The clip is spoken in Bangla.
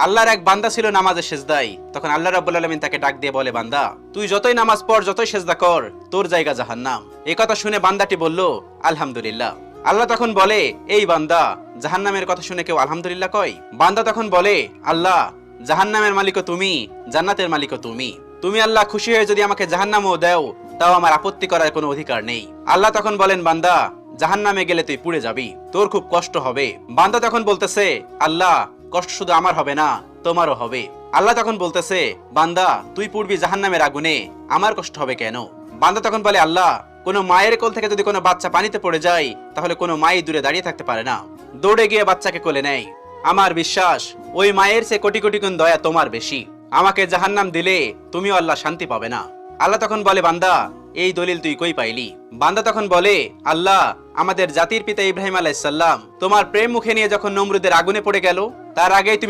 আল্লাহর এক বান্দা ছিল নামাজে সেজদায়। তখন আল্লাহ রাব্বুল আলামিন তাকে ডাক দিয়ে বলে, বান্দা তুই যতই নামাজ পড়, যতই সেজদা কর, তোর জায়গা জাহান্নাম। এই কথা শুনে বান্দাটি বলল, আলহামদুলিল্লাহ। আল্লাহ তখন বলে, এই বান্দা, জাহান্নামের কথা শুনে কেউ আলহামদুলিল্লাহ কয়? বান্দা তখন বলে, আল্লাহ, জাহান্নামের মালিকও তুমি, জান্নাতের মালিকও তুমি। তুমি আল্লাহ খুশি হয়ে যদি আমাকে জাহান্নামও দাও, তাও আমার আপত্তি করার কোনো অধিকার নেই। আল্লাহ তখন বলেন, বান্দা, জাহান্নামে গেলে তুই পুড়ে যাবি, তোর খুব কষ্ট হবে। বান্দা তখন বলতেছে, আল্লাহ, কষ্ট শুধু আমার হবে না, তোমারও হবে। আল্লাহ তখন বলতেছে, বান্দা, তুই পুড়বি জাহান্নামের আগুনে, আমার কষ্ট হবে কেন? বান্দা তখন বলে, আল্লাহ, কোনো মায়ের কোল থেকে যদি কোনো বাচ্চা পানিতে পড়ে যায়, তাহলে কোনো মাই দূরে দাঁড়িয়ে থাকতে পারে না, দৌড়ে গিয়ে বাচ্চাকে কোলে নেয়। আমার বিশ্বাস ওই মায়ের চেয়ে কোটি কোটি গুণ দয়া তোমার বেশি। আমাকে জাহান্নাম দিলে তুমিও আল্লাহ শান্তি পাবে না। আল্লাহ তখন বলে, বান্দা, এই দলিল তুই কই পাইলি? বান্দা তখন বলে, আল্লাহ, আমাদের জাতির পিতা ইব্রাহিম আলাইহিস সালাম তোমার প্রেম মুখে নিয়ে যখন নমরুদের আগুনে পড়ে গেল, তার আগেই তুমি